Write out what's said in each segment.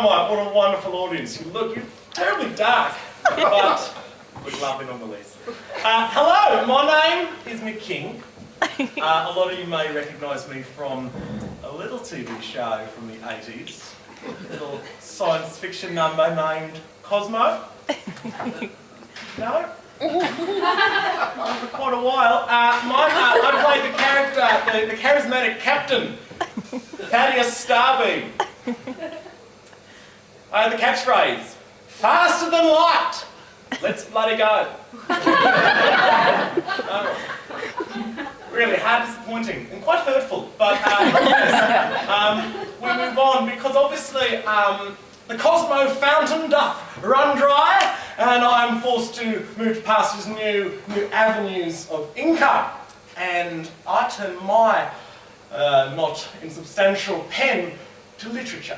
Dynamite, what a wonderful audience. You're terribly dark, but look lovely nonetheless. Hello, my name is Mick King. A lot of you may recognise me from a little TV show from the 80s, a little science fiction number named Cosmo. No? For quite a while. I played the character, the charismatic captain, Thaddeus Starbeam. I had the catchphrase, faster than light, let's bloody go. Really hard, disappointing, and quite hurtful, but we move on because obviously the Cosmo fountain doth run dry, and I'm forced to move past his new avenues of income. And I turn my not insubstantial pen to literature.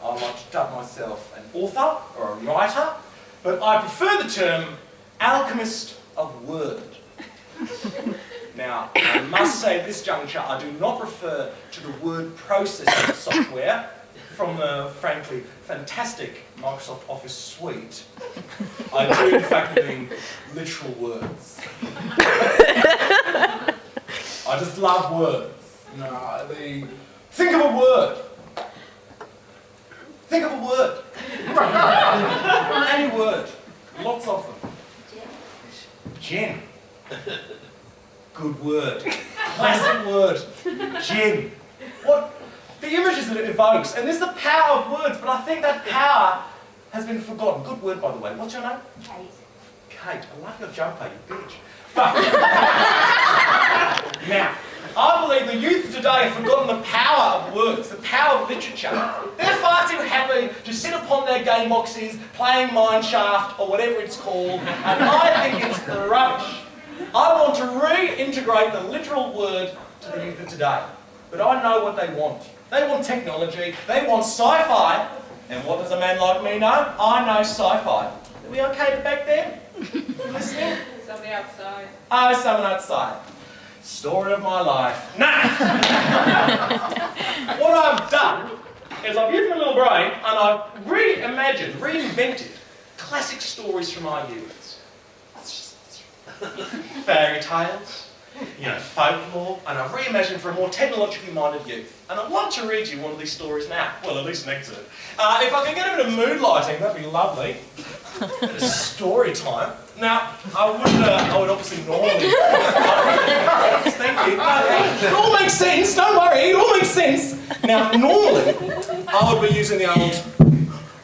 I like to dub myself an author or a writer, but I prefer the term Alchemist of Word. Now, I must say at this juncture, I do not refer to the word processing software from the, frankly, fantastic Microsoft Office suite. I do, in fact, mean literal words. I just love words. Think of a word. Think of a word. Any word. Lots of them. Gin. Good word. Classic word. Gin. What? The images that it evokes. And there's the power of words, but I think that power has been forgotten. Good word, by the way. What's your name? Kate. Kate. I love your jumper, you bitch. But, now, I believe the youth of today have forgotten the power of words, the power of literature. They're far too happy to sit upon their game boxes, playing Mineshaft, or whatever it's called, and I think it's rubbish. I want to reintegrate the literal word to the youth of today. But I know what they want. They want technology, they want sci-fi, and what does a man like me know? I know sci-fi. Are we okay back there? Listening? Somebody outside. Oh, someone outside. Story of my life. Nah! What I've done is I've used my little brain and I've reimagined, reinvented classic stories from our youth. Fairy tales, folklore, and I've reimagined for a more technologically minded youth. And I'd like to read you one of these stories now. Well, at least an excerpt. If I can get a bit of mood lighting, that'd be lovely. Bit of story time. Now, I would obviously normally... Thank you. It all makes sense, don't worry, it all makes sense. Now, normally, I would be using the old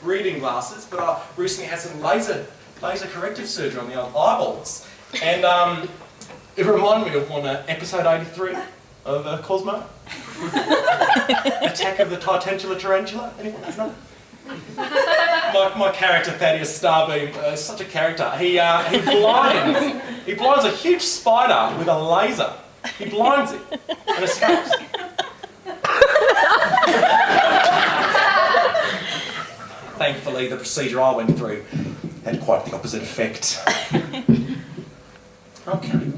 reading glasses, but I recently had some laser corrective surgery on the old eyeballs. And it reminded me of one episode 83 of Cosmo. Attack of the Titantula Tarantula. Anyone know? My character Thaddeus Starbeam is such a character. He blinds a huge spider with a laser. He blinds it and escapes. Thankfully, the procedure I went through had quite the opposite effect. Okay.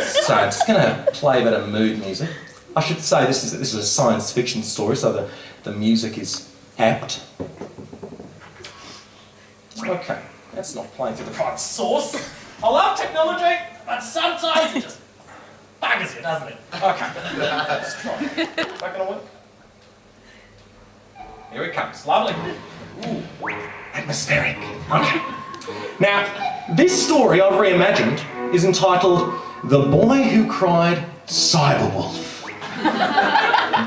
So I'm just going to play a bit of mood music. I should say this is a science fiction story, so the music is apt. Okay, that's not playing through the right source. I love technology, but sometimes it just buggers you, doesn't it? Okay, let's try. Is that going to work? Here it comes. Lovely. Ooh, atmospheric. Okay. Now, this story I've reimagined is entitled The Boy Who Cried Cyberwolf.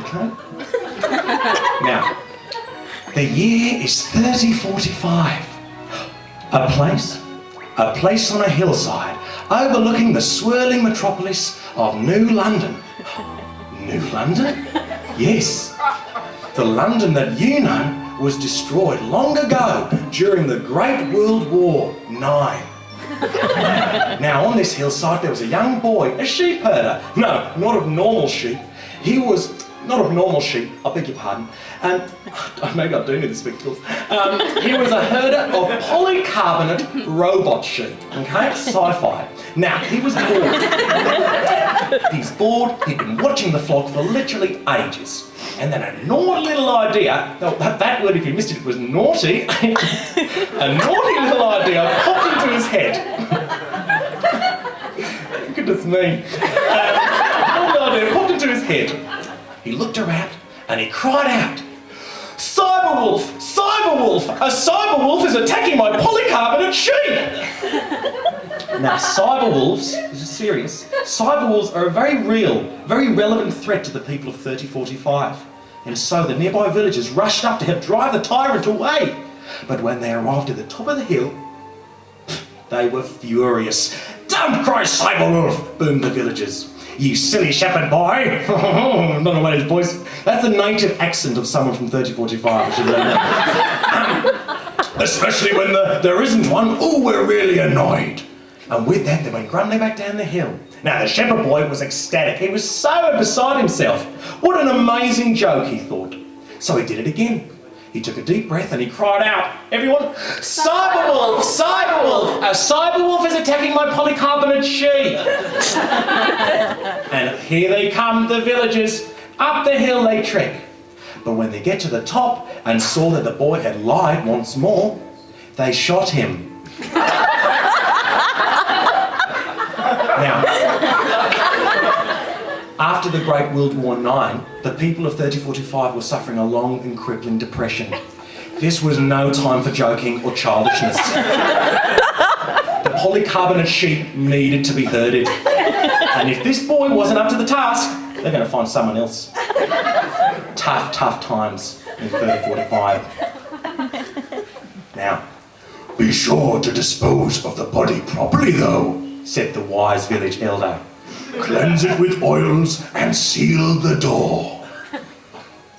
Okay? Now, the year is 3045. A place on a hillside overlooking the swirling metropolis of New London. New London? Yes. The London that you know was destroyed long ago during the Great World War IX. Now on this hillside there was a young boy, a sheep herder. No, not of normal sheep. He was not of normal sheep, I beg your pardon. Maybe I do need the spectacles. He was a herder of polycarbonate robot sheep, okay? Sci-fi. Now, he was bored. He's bored, he'd been watching the flock for literally ages. And then a naughty little idea, that word if you missed it was naughty, a naughty little idea popped into his head. Goodness me. It popped into his head. He looked around and he cried out, "Cyberwolf! Cyberwolf! A cyberwolf is attacking my polycarbonate sheep!" Now, cyberwolves, this is serious, cyberwolves are a very real, very relevant threat to the people of 3045. And so the nearby villagers rushed up to help drive the tyrant away. But when they arrived at the top of the hill, they were furious. "Don't cry, cyberwolf!" boomed the villagers. "You silly shepherd boy!" I don't know what his voice... That's the native accent of someone from 3045, I should learn that. "Especially when there isn't one. Oh, we're really annoyed." And with that, they went grumbling back down the hill. Now, the shepherd boy was ecstatic. He was so beside himself. What an amazing joke, he thought. So he did it again. He took a deep breath and he cried out, "Everyone, cyberwolf! Cyberwolf! A cyberwolf is attacking my polycarbonate sheep!" And here they come, the villagers. Up the hill they trek. But when they get to the top and saw that the boy had lied once more, they shot him. Now, after the Great World War IX, the people of 3045 were suffering a long and crippling depression. This was no time for joking or childishness. The polycarbonate sheep needed to be herded. And if this boy wasn't up to the task, they're going to find someone else. Tough, tough times in 3045. Now, "Be sure to dispose of the body properly, though," said the wise village elder. "Cleanse it with oils and seal the door.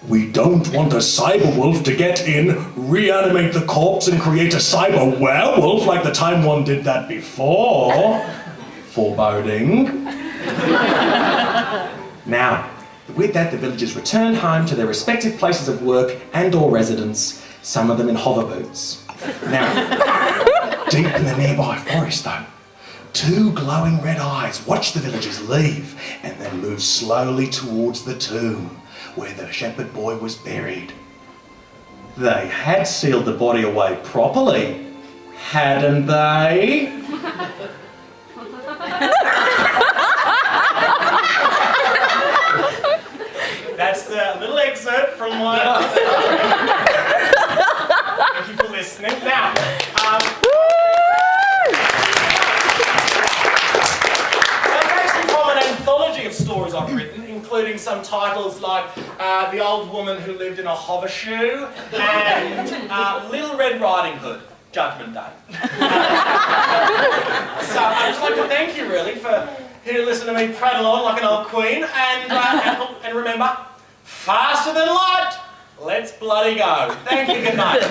We don't want a cyberwolf to get in, reanimate the corpse and create a cyber werewolf like the time one did that before." Foreboding. Now, with that, the villagers returned home to their respective places of work and or residence, some of them in hover boots. Now, deep in the nearby forest though, two glowing red eyes watched the villagers leave and then move slowly towards the tomb where the shepherd boy was buried. They had sealed the body away properly, hadn't they? That's a little excerpt from my... Thank you for listening. Now, that's actually from an anthology of stories I've written, including some titles like The Old Woman Who Lived in a Hover Shoe and Little Red Riding Hood, Judgment Day. So I'd just like to thank you really for here to listen to me prattle on like an old queen and remember, faster than light, let's bloody go. Thank you, good night.